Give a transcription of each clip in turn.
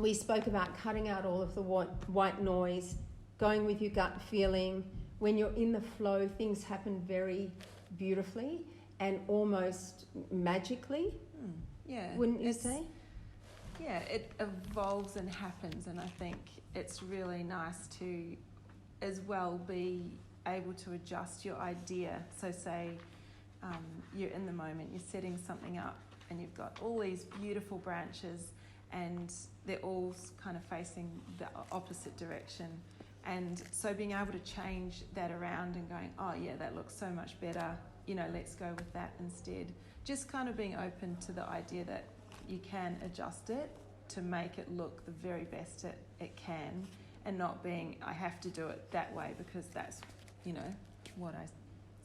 we spoke about cutting out all of the white noise, going with your gut feeling. When you're in the flow, things happen very beautifully and almost magically. Yeah. Wouldn't you say? Yeah, it evolves and happens, and I think it's really nice to as well be able to adjust your idea. So say you're in the moment, you're setting something up and you've got all these beautiful branches and they're all kind of facing the opposite direction. And so being able to change that around and going, oh yeah, that looks so much better, let's go with that instead. Just kind of being open to the idea that you can adjust it to make it look the very best it can, and not being, I have to do it that way because that's, what I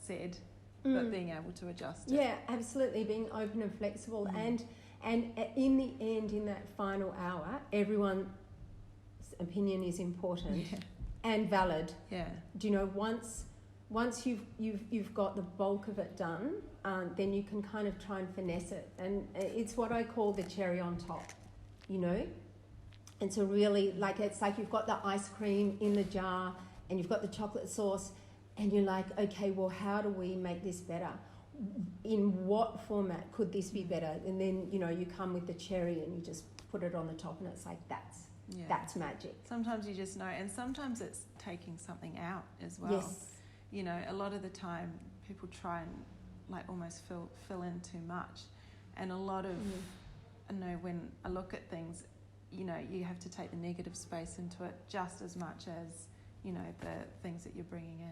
said, but being able to adjust it. Yeah, absolutely, being open and flexible. And in the end, in that final hour, everyone's opinion is important and valid. Yeah. Do you know, once you've got the bulk of it done, then you can kind of try and finesse it. And it's what I call the cherry on top, And so really, it's like you've got the ice cream in the jar and you've got the chocolate sauce and you're like, okay, well, how do we make this better? In what format could this be better? And then, you come with the cherry and you just put it on the top and it's like, that's magic. Sometimes you just know, and sometimes it's taking something out as well. Yes. A lot of the time people try and almost fill in too much. And a lot of, I know when I look at things, you have to take the negative space into it just as much as, the things that you're bringing in.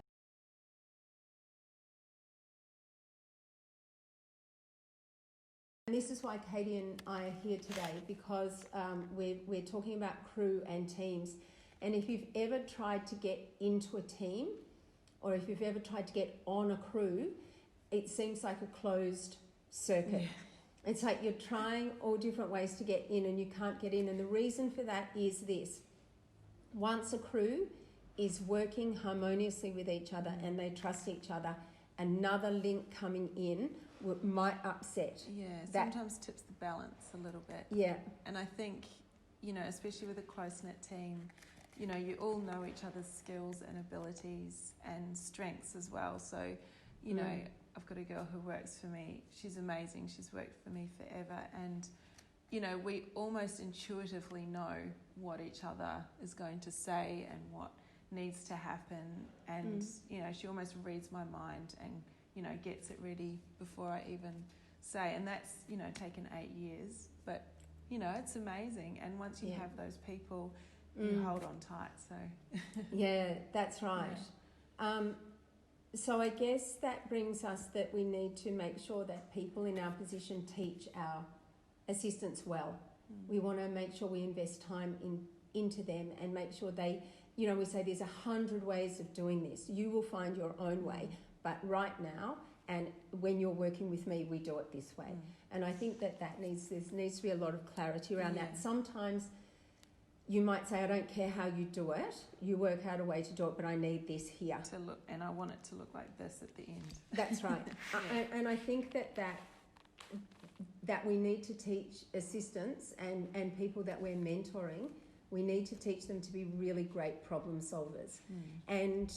And this is why Katie and I are here today, because we're talking about crew and teams. And if you've ever tried to get into a team, or if you've ever tried to get on a crew, it seems like a closed circuit. Yeah. It's like you're trying all different ways to get in and you can't get in. And the reason for that is this. Once a crew is working harmoniously with each other and they trust each other, another link coming in might upset. Yeah, sometimes tips the balance a little bit. Yeah. And I think, especially with a close-knit team, you all know each other's skills and abilities and strengths as well. So, I've got a girl who works for me. She's amazing. She's worked for me forever. And, we almost intuitively know what each other is going to say and what needs to happen. And, she almost reads my mind and, gets it ready before I even say. And that's, taken 8 years. But, it's amazing. And once you have those people, you hold on tight. So yeah, that's right. Yeah. So I guess that brings us that we need to make sure that people in our position teach our assistants well. We want to make sure we invest time into them and make sure they, we say there's 100 ways of doing this. You will find your own way, but right now, and when you're working with me, we do it this way. And I think there needs to be a lot of clarity around that. Sometimes you might say, I don't care how you do it. You work out a way to do it, but I need this here. To look, and I want it to look like this at the end. That's right. And I think that we need to teach assistants and people that we're mentoring, we need to teach them to be really great problem solvers. And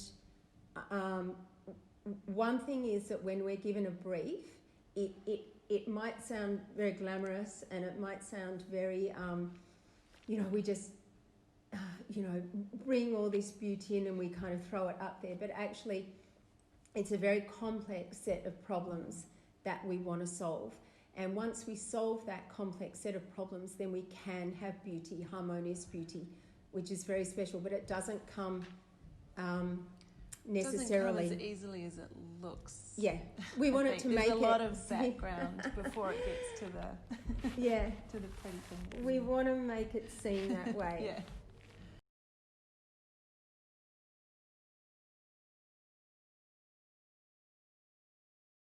one thing is that when we're given a brief, it might sound very glamorous and it might sound very, we just, bring all this beauty in and we kind of throw it up there. But actually, it's a very complex set of problems that we want to solve. And once we solve that complex set of problems, then we can have beauty, harmonious beauty, which is very special. But it doesn't come necessarily. It doesn't come as easily as it looks. Yeah, we want it to make it. There's a lot of background before it gets to the to the pretty thing. We want to make it seem that way. Yeah.